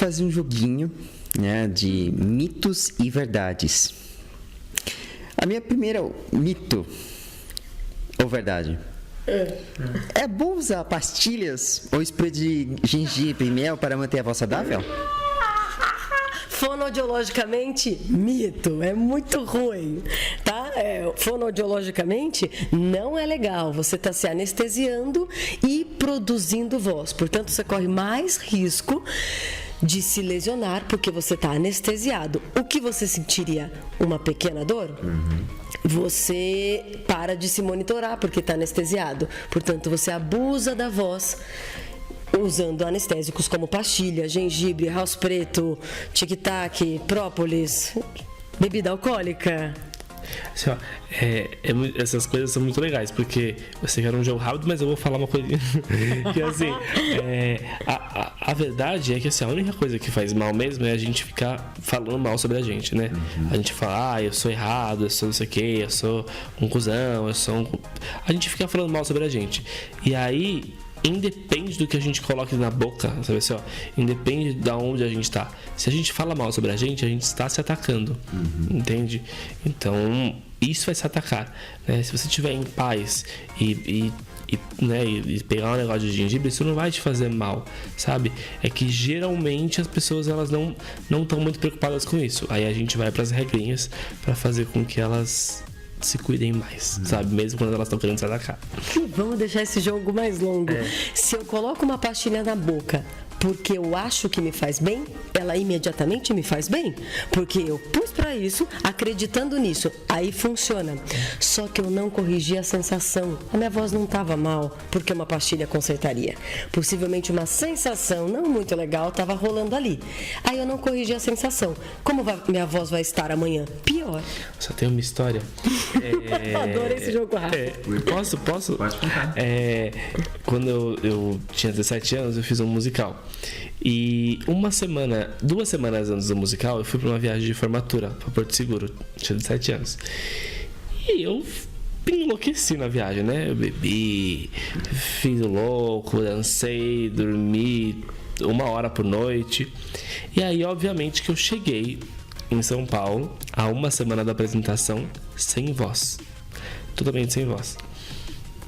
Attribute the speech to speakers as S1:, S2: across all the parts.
S1: fazer um joguinho, né, de mitos e verdades. A minha primeira mito ou verdade? É bom usar pastilhas ou spray de gengibre e mel para manter a voz saudável?
S2: Fonoaudiologicamente, mito, é muito ruim, tá? Fonoaudiologicamente, não é legal. Você está se anestesiando e produzindo voz. Portanto, você corre mais risco de se lesionar porque você está anestesiado. O que você sentiria? Uma pequena dor? Você para de se monitorar porque está anestesiado. Portanto, você abusa da voz usando anestésicos como pastilha, gengibre, house preto, tic-tac, própolis, bebida alcoólica.
S3: Assim, ó, essas coisas são muito legais, porque você quer um jogo rápido, mas eu vou falar uma coisinha que assim, a verdade é que assim, a única coisa que faz mal mesmo é a gente ficar falando mal sobre a gente, né? A gente fala, eu sou errado, eu sou não sei o que, eu sou um cuzão, a gente fica falando mal sobre a gente. E aí, independe do que a gente coloque na boca, sabe assim, ó, independe de onde a gente tá. Se a gente fala mal sobre a gente está se atacando, entende? Então, isso vai se atacar, né? Se você estiver em paz e pegar um negócio de gengibre, isso não vai te fazer mal, sabe? É que geralmente as pessoas elas não estão muito preocupadas com isso. Aí a gente vai para as regrinhas para fazer com que elas se cuidem mais, sabe? Mesmo quando elas estão querendo se atacar.
S2: Vamos deixar esse jogo mais longo. Se eu coloco uma pastilha na boca porque eu acho que me faz bem, ela imediatamente me faz bem. Porque eu pus pra isso, acreditando nisso. Aí funciona. Só que eu não corrigi a sensação. A minha voz não estava mal, porque uma pastilha consertaria. Possivelmente uma sensação não muito legal estava rolando ali. Aí eu não corrigi a sensação. Como minha voz vai estar amanhã? Pior.
S3: Só tem uma história.
S2: Adoro esse jogo rápido.
S3: Posso?
S4: Pode contar.
S3: Quando eu tinha 17 anos, eu fiz um musical. E 2 semanas antes do musical, eu fui para uma viagem de formatura para Porto Seguro. Tinha 17 anos. E eu enlouqueci na viagem, né? Eu bebi, fiz o louco, dancei, dormi 1 hora por noite. E aí, obviamente, que eu cheguei em São Paulo, a 1 semana da apresentação, sem voz. Totalmente sem voz.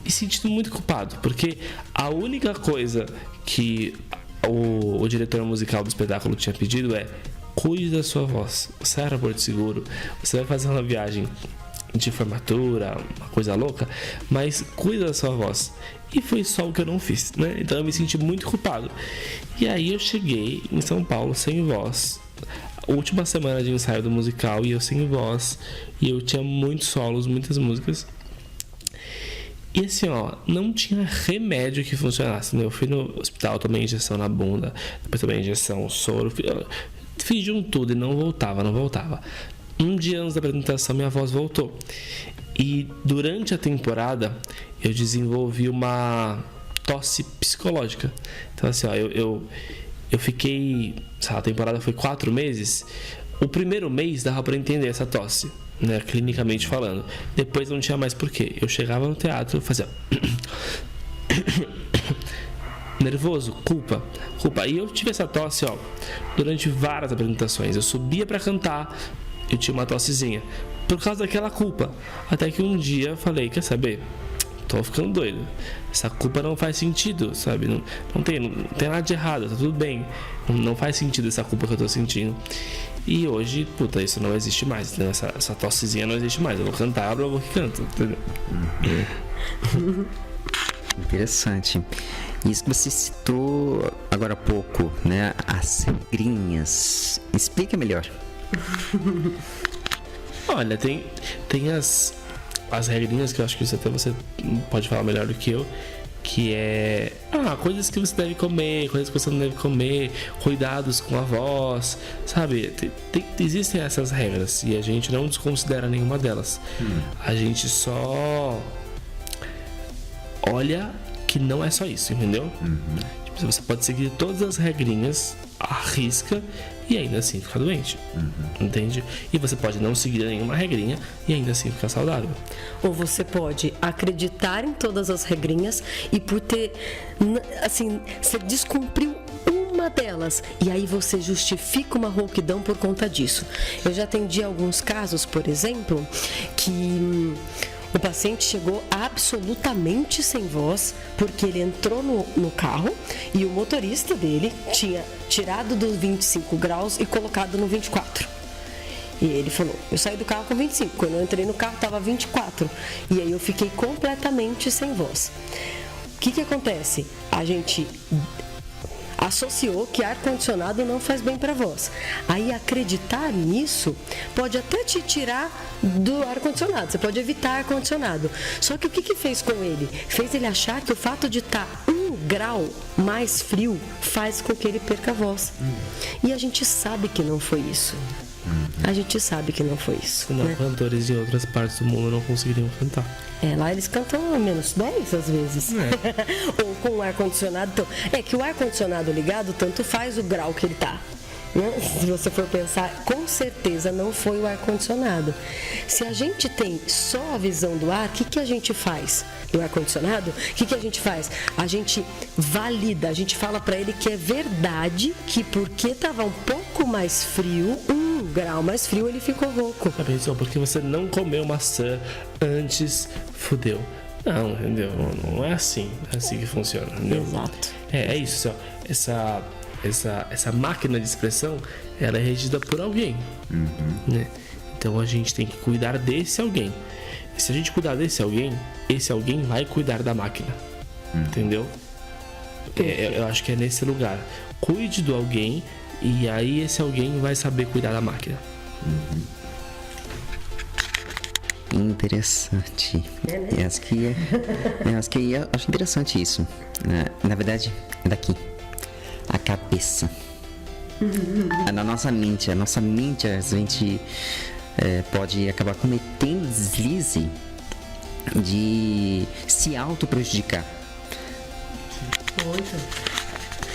S3: E sentindo muito culpado, porque a única coisa que o diretor musical do espetáculo tinha pedido é: cuide da sua voz. Você era Porto Seguro, você vai fazer uma viagem de formatura, uma coisa louca, mas cuida da sua voz. E foi só o que eu não fiz, né? Então eu me senti muito culpado. E aí eu cheguei em São Paulo sem voz, última semana de ensaio do musical, e eu sem voz, e eu tinha muitos solos, muitas músicas. E assim, ó, não tinha remédio que funcionasse, né? Eu fui no hospital, tomei injeção na bunda, depois tomei injeção, soro, fiz de um tudo e não voltava. Um dia antes da apresentação, minha voz voltou. E durante a temporada, eu desenvolvi uma tosse psicológica. Então assim, ó, eu fiquei, sabe, a temporada foi 4 meses. O primeiro mês dava pra entender essa tosse, né, clinicamente falando. Depois não tinha mais porquê. Eu chegava no teatro, eu fazia nervoso, culpa. E eu tive essa tosse, ó, durante várias apresentações. Eu subia pra cantar, eu tinha uma tossezinha por causa daquela culpa. Até que um dia eu falei: quer saber? Tô ficando doido. Essa culpa não faz sentido, sabe? Não tem nada de errado, tá tudo bem. Não faz sentido essa culpa que eu tô sentindo. E hoje, isso não existe mais, né? Essa tossezinha não existe mais. Eu vou cantar, abro a boca e canto, entendeu?
S1: Interessante. Isso que você citou agora há pouco, né? As regrinhas. Explica melhor.
S3: Olha, tem as regrinhas que eu acho que você pode falar melhor do que eu, que é coisas que você deve comer, coisas que você não deve comer, cuidados com a voz, sabe? Existem essas regras e a gente não desconsidera nenhuma delas. A gente só olha que não é só isso, entendeu? Tipo, você pode seguir todas as regrinhas à risca e ainda assim ficar doente, entende? E você pode não seguir nenhuma regrinha e ainda assim ficar saudável.
S2: Ou você pode acreditar em todas as regrinhas e por ter, assim, você descumpriu uma delas e aí você justifica uma rouquidão por conta disso. Eu já atendi alguns casos, por exemplo, que o paciente chegou absolutamente sem voz porque ele entrou no carro e o motorista dele tinha tirado dos 25 graus e colocado no 24. E ele falou, eu saí do carro com 25, quando eu entrei no carro estava 24. E aí eu fiquei completamente sem voz. O que acontece? A gente associou que ar-condicionado não faz bem para a voz. Aí acreditar nisso pode até te tirar do ar-condicionado, você pode evitar ar-condicionado. Só que o que fez com ele? Fez ele achar que o fato de estar 1 grau mais frio faz com que ele perca a voz. E a gente sabe que não foi isso. A gente sabe que não foi isso.
S3: Senão,
S2: né?
S3: cantores em outras partes do mundo não conseguiriam cantar.
S2: Lá eles cantam a menos 10 às vezes. Ou com o ar-condicionado. Então, é que o ar-condicionado ligado, tanto faz o grau que ele tá. Né? Se você for pensar, com certeza não foi o ar-condicionado. Se a gente tem só a visão do ar, o que a gente faz? Do ar-condicionado, o que a gente faz? A gente valida, a gente fala para ele que é verdade que porque estava um pouco mais frio, 1 grau mais frio, ele ficou rouco.
S3: Já pensou? Porque você não comeu maçã antes, fudeu. Não, entendeu? Não é assim. É assim que funciona, entendeu?
S2: Exato.
S3: É isso, ó. Essa máquina de expressão, ela é regida por alguém. Né? Então a gente tem que cuidar desse alguém. E se a gente cuidar desse alguém, esse alguém vai cuidar da máquina. Entendeu? Eu acho que é nesse lugar. Cuide do alguém e aí esse alguém vai saber cuidar da máquina.
S1: Interessante. Eu acho interessante isso. Na verdade, é daqui. A cabeça. Na nossa mente. A nossa mente, a gente pode acabar cometendo deslize de se auto-prejudicar.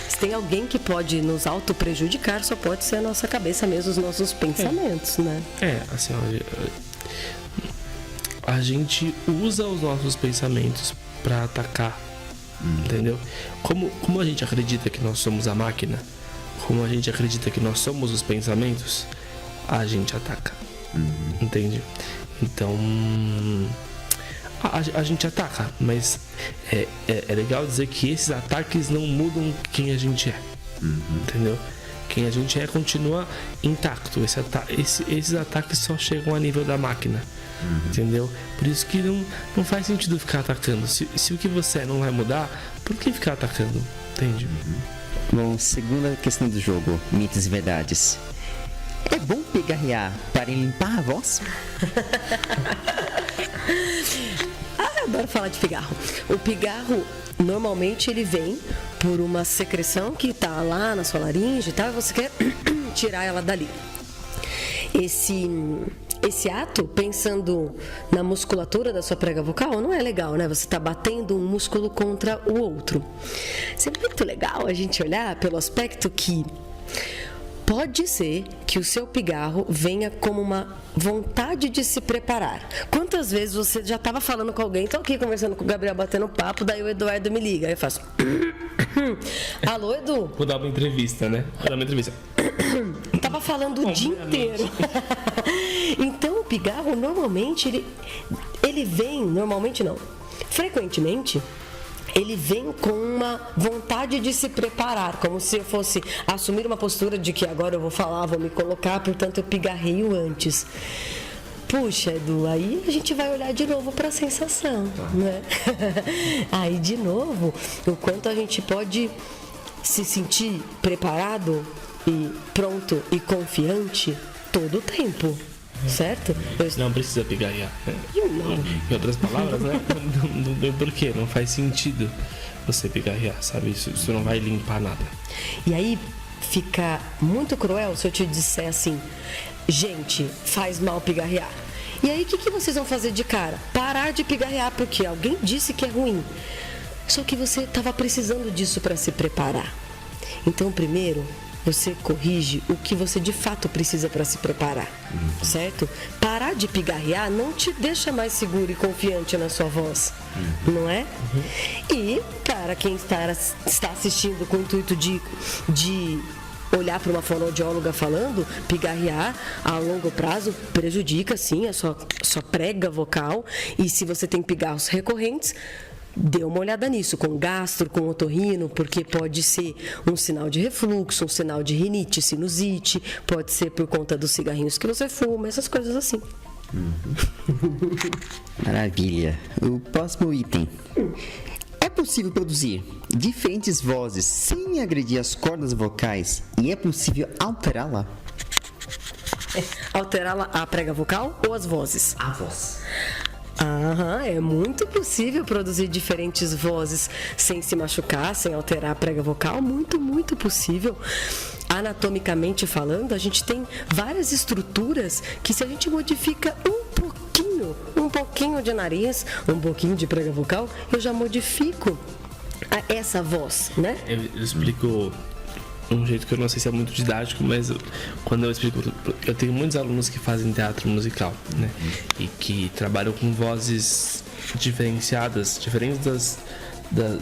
S2: Se tem alguém que pode nos auto-prejudicar, só pode ser a nossa cabeça mesmo, os nossos pensamentos, né?
S3: Assim, a gente usa os nossos pensamentos pra atacar, entendeu? Como a gente acredita que nós somos a máquina, como a gente acredita que nós somos os pensamentos, a gente ataca, entende? Então, a gente ataca, mas é legal dizer que esses ataques não mudam quem a gente é, entendeu? Quem a gente é continua intacto. Esses ataques só chegam a nível da máquina, entendeu? Por isso que não faz sentido ficar atacando. Se o que você é não vai mudar, por que ficar atacando? Entende?
S1: Bom, segunda questão do jogo, mitos e verdades. É bom pigarrear para limpar a voz?
S2: Eu adoro falar de pigarro. O pigarro, normalmente, ele vem por uma secreção que está lá na sua laringe e tal, e você quer tirar ela dali. Esse ato, pensando na musculatura da sua prega vocal, não é legal, né? Você está batendo um músculo contra o outro. Isso é muito legal a gente olhar pelo aspecto que pode ser que o seu pigarro venha como uma vontade de se preparar. Quantas vezes você já estava falando com alguém, estou aqui conversando com o Gabriel, batendo papo, daí o Eduardo me liga, aí eu faço... Alô, Edu?
S3: Vou dar uma entrevista, né?
S2: Tava falando o dia inteiro. Então, o pigarro, normalmente, ele vem... Normalmente, não. Frequentemente... Ele vem com uma vontade de se preparar, como se eu fosse assumir uma postura de que agora eu vou falar, vou me colocar, portanto eu pigarreio antes. Puxa, Edu, aí a gente vai olhar de novo para a sensação, né? Aí, de novo, o quanto a gente pode se sentir preparado e pronto e confiante todo o tempo. Certo?
S3: Não precisa pigarrear. Em outras palavras, né? Não, por quê? Não faz sentido você pigarrear, sabe? Isso não vai limpar nada.
S2: E aí fica muito cruel se eu te disser assim: gente, faz mal pigarrear. E aí o que vocês vão fazer de cara? Parar de pigarrear porque alguém disse que é ruim. Só que você estava precisando disso para se preparar. Então, primeiro, você corrige o que você de fato precisa para se preparar, certo? Parar de pigarrear não te deixa mais seguro e confiante na sua voz, não é? E para quem está assistindo com o intuito de olhar para uma fonoaudióloga falando, pigarrear a longo prazo prejudica sim a sua prega vocal, e se você tem pigarros recorrentes, dê uma olhada nisso, com gastro, com otorrino, porque pode ser um sinal de refluxo, um sinal de rinite, sinusite, pode ser por conta dos cigarrinhos que você fuma, essas coisas assim.
S1: Maravilha. O próximo item. É possível produzir diferentes vozes sem agredir as cordas vocais e é possível alterá-la?
S2: Alterá-la a prega vocal ou as vozes?
S1: A voz.
S2: Aham, é muito possível produzir diferentes vozes sem se machucar, sem alterar a prega vocal, muito possível. Anatomicamente falando, a gente tem várias estruturas que, se a gente modifica um pouquinho de nariz, um pouquinho de prega vocal, eu já modifico essa voz, né?
S3: Eu explico um jeito que eu não sei se é muito didático, mas quando eu explico, eu tenho muitos alunos que fazem teatro musical, né? E que trabalham com vozes diferenciadas, diferentes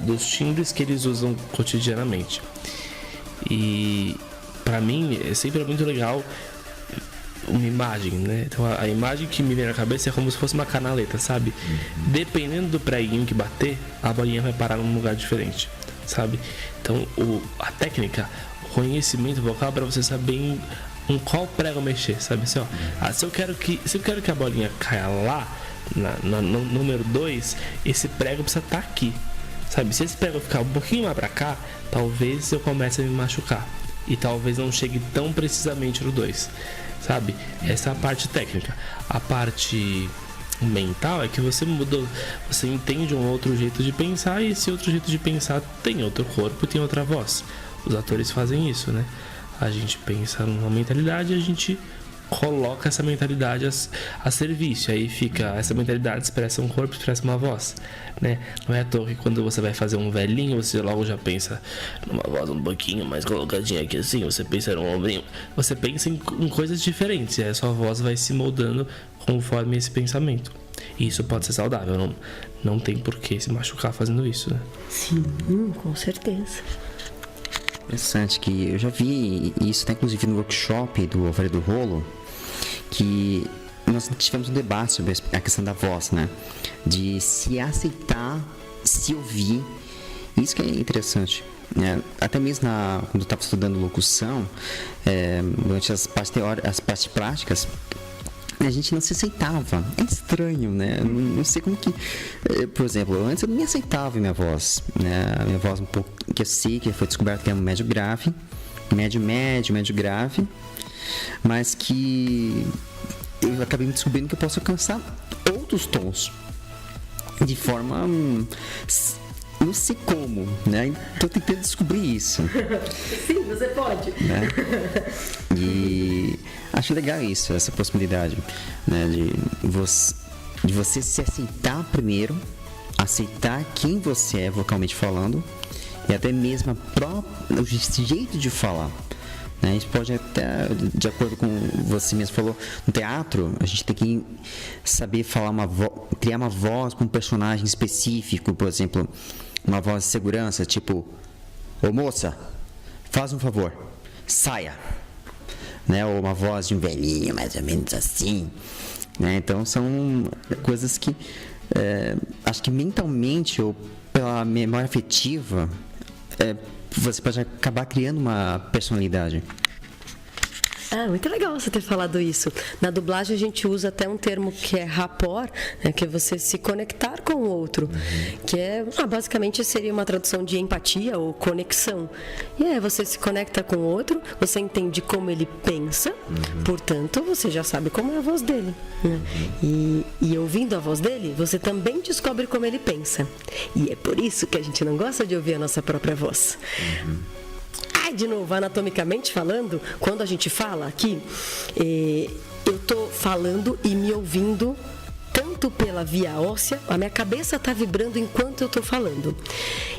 S3: dos timbres que eles usam cotidianamente. E pra mim é sempre muito legal uma imagem, né? Então a imagem que me vem na cabeça é como se fosse uma canaleta, sabe? Dependendo do preguinho que bater, a bolinha vai parar num lugar diferente, sabe? Então a técnica, o conhecimento vocal, para você saber em qual prego mexer, sabe? Assim, ó, se eu quero que a bolinha caia lá no número 2, esse prego precisa estar aqui, sabe? Se esse prego ficar um pouquinho mais pra cá, talvez eu comece a me machucar e talvez não chegue tão precisamente no 2, sabe? Essa é a parte técnica. A parte mental é que você mudou, você entende um outro jeito de pensar, e esse outro jeito de pensar tem outro corpo e tem outra voz. Os atores fazem isso, né? A gente pensa numa mentalidade e a gente coloca essa mentalidade a serviço. Aí fica, essa mentalidade expressa um corpo, expressa uma voz, né? Não é à toa que quando você vai fazer um velhinho, você logo já pensa numa voz um pouquinho mais colocadinha aqui assim, você pensa num ombrinho, você pensa em coisas diferentes, e aí a sua voz vai se moldando conforme esse pensamento. E isso pode ser saudável, não tem por que se machucar fazendo isso, né?
S2: Sim, com certeza.
S1: Interessante, que eu já vi isso, até inclusive no workshop do Alfredo Rolo, que nós tivemos um debate sobre a questão da voz, né? De se aceitar, se ouvir. Isso que é interessante, né? Até mesmo quando eu estava estudando locução, durante as partes práticas, a gente não se aceitava. É estranho, né? Não sei como que... Por exemplo, antes eu não me aceitava minha voz, né? A minha voz um pouco... Que eu sei que foi descoberto que é um médio grave. Médio grave. Mas que... Eu acabei me descobrindo que eu posso alcançar outros tons. De forma... Não sei como, né? Estou tentando descobrir isso.
S2: Sim, você pode.
S1: Né? E acho legal isso, essa possibilidade, né? De você se aceitar primeiro, aceitar quem você é vocalmente falando, e até mesmo o jeito de falar. Né? Isso pode até, de acordo com você mesmo falou, no teatro a gente tem que saber falar criar uma voz com um personagem específico, por exemplo, uma voz de segurança, tipo: ô moça, faz um favor, saia, né? Ou uma voz de um velhinho, mais ou menos assim, né? Então são coisas que acho que mentalmente ou pela memória afetiva você pode acabar criando uma personalidade.
S2: Muito legal você ter falado isso. Na dublagem a gente usa até um termo que é rapport, né, que é você se conectar com o outro, que basicamente seria uma tradução de empatia ou conexão. E você se conecta com o outro, você entende como ele pensa, portanto você já sabe como é a voz dele, né? E ouvindo a voz dele, você também descobre como ele pensa. E é por isso que a gente não gosta de ouvir a nossa própria voz. De novo, anatomicamente falando, quando a gente fala aqui, eu tô falando e me ouvindo tanto tanto pela via óssea, a minha cabeça está vibrando enquanto eu estou falando.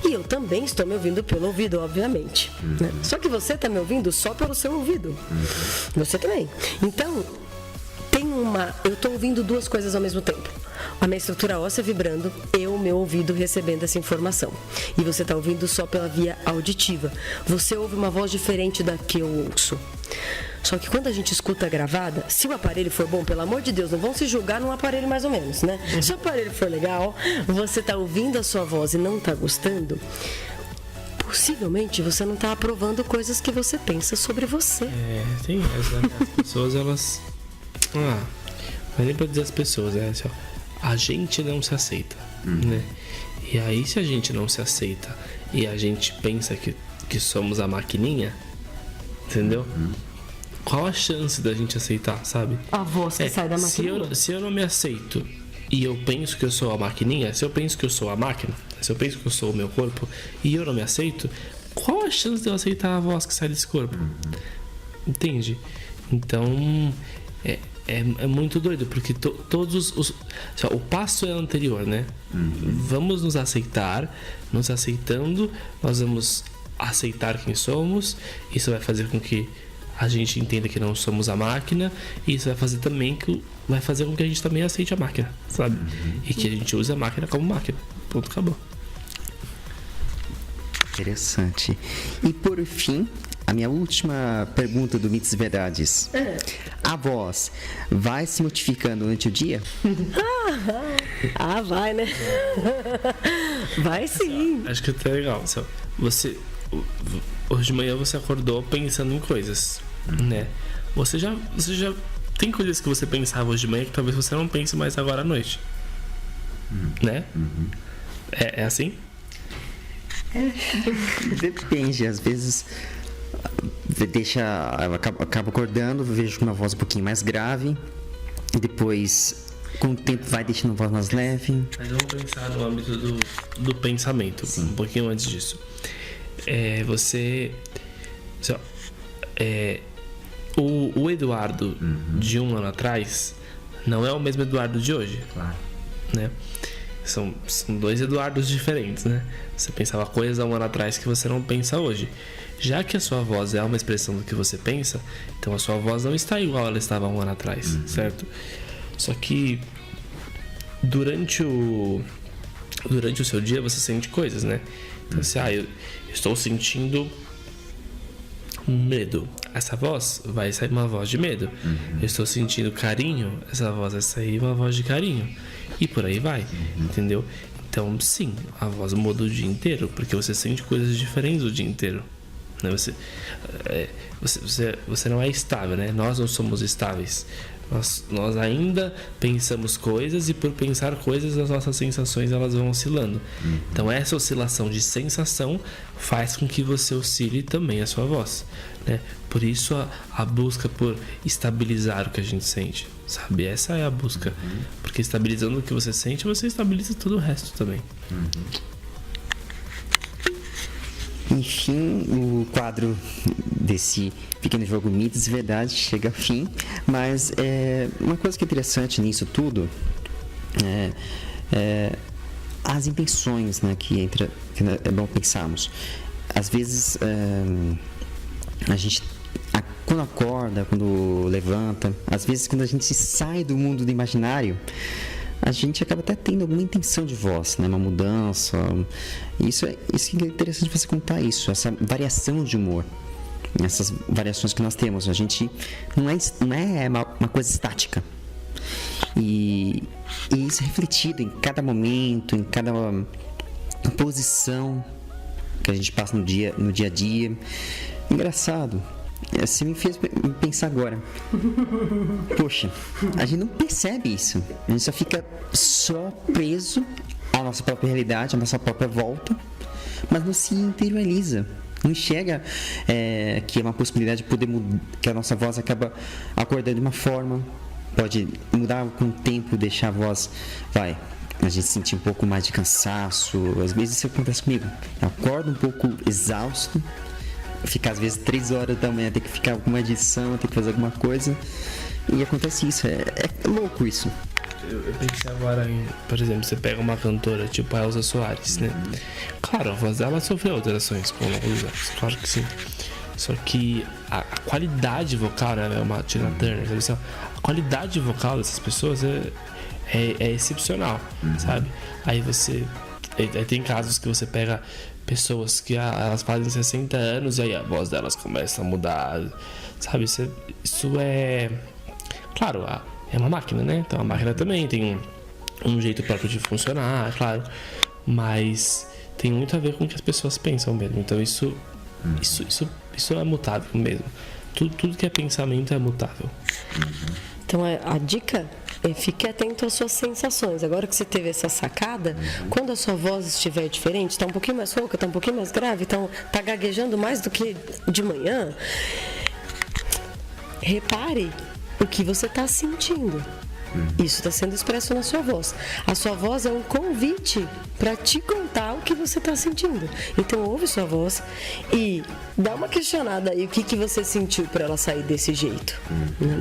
S2: E eu também estou me ouvindo pelo ouvido, obviamente. Né? Só que você está me ouvindo só pelo seu ouvido. Você também. Então, eu estou ouvindo duas coisas ao mesmo tempo. A minha estrutura óssea vibrando e o meu ouvido recebendo essa informação. E você está ouvindo só pela via auditiva. Você ouve uma voz diferente da que eu ouço. Só que quando a gente escuta gravada, se o aparelho for bom, pelo amor de Deus, não vão se julgar num aparelho mais ou menos, né? Se o aparelho for legal, você está ouvindo a sua voz e não está gostando, possivelmente você não está aprovando coisas que você pensa sobre você.
S3: Tem essa, né? As pessoas, elas... não é nem pra dizer as pessoas, assim, ó, a gente não se aceita, né? E aí, se a gente não se aceita e a gente pensa que somos a maquininha, entendeu? Qual a chance da gente aceitar, sabe?
S2: A voz que sai da maquininha.
S3: Se eu não me aceito e eu penso que eu sou a maquininha, se eu penso que eu sou a máquina, se eu penso que eu sou o meu corpo e eu não me aceito, qual a chance de eu aceitar a voz que sai desse corpo? Entende? Então... É muito doido, porque todos os... o passo é anterior, né? Vamos nos aceitar. Nos aceitando, nós vamos aceitar quem somos. Isso vai fazer com que a gente entenda que não somos a máquina. E isso vai fazer também vai fazer com que a gente também aceite a máquina, sabe? E que a gente use a máquina como máquina. Ponto, acabou.
S1: Interessante. E por fim, a minha última pergunta do Mitos e Verdades. A voz vai se modificando durante o dia?
S2: Vai, né? Vai sim.
S3: Acho que até legal. Hoje de manhã você acordou pensando em coisas, né? Você já tem coisas que você pensava hoje de manhã que talvez você não pense mais agora à noite, né? É assim?
S1: Depende, às vezes eu acabo acordando, vejo com uma voz um pouquinho mais grave, e depois com o tempo vai deixando a voz mais leve.
S3: Mas vamos pensar no âmbito do pensamento. Sim. Um pouquinho antes disso. O Eduardo de um ano atrás não é o mesmo Eduardo de hoje.
S1: Claro.
S3: Né? São dois Eduardos diferentes, né? Você pensava coisas há um ano atrás que você não pensa hoje. Já que a sua voz é uma expressão do que você pensa, então a sua voz não está igual ela estava há um ano atrás, certo? Só que durante o seu dia você sente coisas, né? Então eu estou sentindo medo. Essa voz vai sair uma voz de medo. Eu estou sentindo carinho. Essa voz vai sair uma voz de carinho. E por aí vai, entendeu? Então, sim, a voz muda o dia inteiro, porque você sente coisas diferentes o dia inteiro. Né? Você não é estável, né? Nós não somos estáveis. Nós ainda pensamos coisas, e por pensar coisas, as nossas sensações elas vão oscilando. Então essa oscilação de sensação faz com que você oscile também a sua voz, né? Por isso a busca por estabilizar o que a gente sente, sabe? Essa é a busca, porque estabilizando o que você sente, você estabiliza todo o resto também.
S1: Enfim, o quadro desse pequeno jogo Mitos e Verdades chega ao fim, mas uma coisa que é interessante nisso tudo é as intenções, né, que é bom pensarmos. Às vezes a gente, quando acorda, quando levanta, às vezes quando a gente sai do mundo do imaginário, a gente acaba até tendo alguma intenção de voz, né? Uma mudança. Isso é interessante você contar isso, essa variação de humor, essas variações que nós temos. A gente não é uma coisa estática. E isso é refletido em cada momento, em cada posição que a gente passa no dia a dia. Engraçado. Você me fez pensar agora. Poxa, a gente não percebe isso. A gente só fica preso à nossa própria realidade, à nossa própria volta, mas não se interioriza. Não enxerga que é uma possibilidade de poder mudar, que a nossa voz acaba acordando de uma forma, pode mudar com o tempo, deixar a voz, a gente sentir um pouco mais de cansaço. Às vezes isso acontece comigo. Eu acordo um pouco exausto, ficar às vezes 3 horas da manhã, ter que ficar com uma edição, ter que fazer alguma coisa, e acontece isso. É louco isso.
S3: Eu pensei agora em, por exemplo, você pega uma cantora tipo a Elza Soares, né? Claro, a voz dela sofreu alterações com o longo dos anos, claro que sim. Só que a qualidade vocal, né? Uma Tina Turner, sabe? Assim, a qualidade vocal dessas pessoas é excepcional, sabe? Aí tem casos que você pega pessoas que elas fazem 60 anos e aí a voz delas começa a mudar, sabe? Isso é... Claro, é uma máquina, né? Então a máquina também tem um jeito próprio de funcionar, claro. Mas tem muito a ver com o que as pessoas pensam mesmo. Então isso é mutável mesmo. Tudo que é pensamento é mutável.
S2: Então a dica é fique atento às suas sensações. Agora que você teve essa sacada, quando a sua voz estiver diferente, está um pouquinho mais rouca, está um pouquinho mais grave, tá gaguejando mais do que de manhã, repare o que você está sentindo. Isso está sendo expresso na sua voz. A sua voz é um convite para te contar o que você está sentindo. Então ouve sua voz e dá uma questionada aí o que você sentiu para ela sair desse jeito.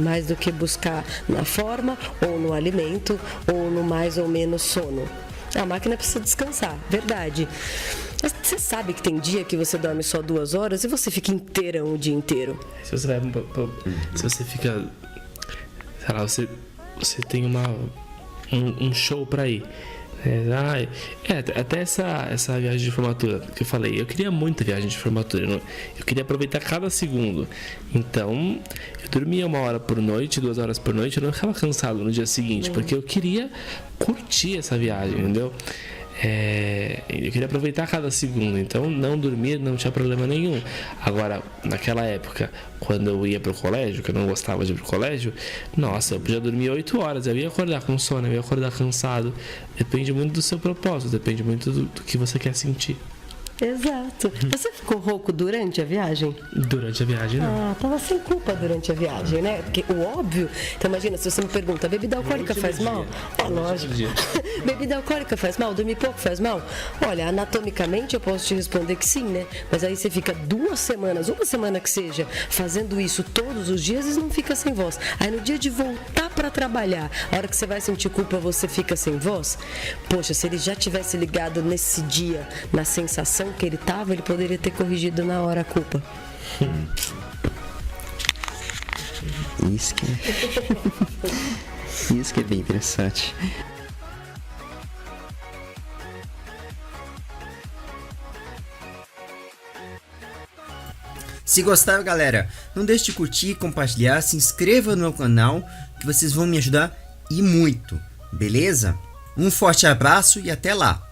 S2: Mais do que buscar na forma, ou no alimento, ou no mais ou menos sono. A máquina precisa descansar, verdade. Mas você sabe que tem dia que você dorme só 2 horas e você fica inteirão o dia inteiro.
S3: Se você fica... Sei lá, você tem um show pra ir. Até essa viagem de formatura que eu falei, eu queria muita viagem de formatura, eu queria aproveitar cada segundo. Então eu dormia 1 hora por noite, 2 horas por noite, eu não ficava cansado no dia seguinte, porque eu queria curtir essa viagem, entendeu? Eu queria aproveitar cada segundo, então não dormir não tinha problema nenhum. Agora, naquela época, quando eu ia pro colégio, que eu não gostava de ir pro colégio, nossa, eu podia dormir 8 horas, eu ia acordar com sono, eu ia acordar cansado. Depende muito do seu propósito, depende muito do que você quer sentir.
S2: Exato. Você ficou rouco durante a viagem?
S3: Durante a viagem, não.
S2: Tava sem culpa durante a viagem, né? Porque o óbvio... Então imagina, se você me pergunta, bebida alcoólica faz mal? Lógico. Bebida alcoólica faz mal? Dormir pouco faz mal? Olha, anatomicamente eu posso te responder que sim, né? Mas aí você fica 2 semanas, 1 semana que seja, fazendo isso todos os dias e não fica sem voz. Aí no dia de voltar pra trabalhar, a hora que você vai sentir culpa, você fica sem voz? Poxa, se ele já tivesse ligado nesse dia, na sensação que ele estava, ele poderia ter corrigido na hora a culpa.
S1: Isso que é bem interessante. Se gostaram, galera, não deixe de curtir, compartilhar, se inscreva no meu canal, que vocês vão me ajudar e muito, beleza? Um forte abraço e até lá!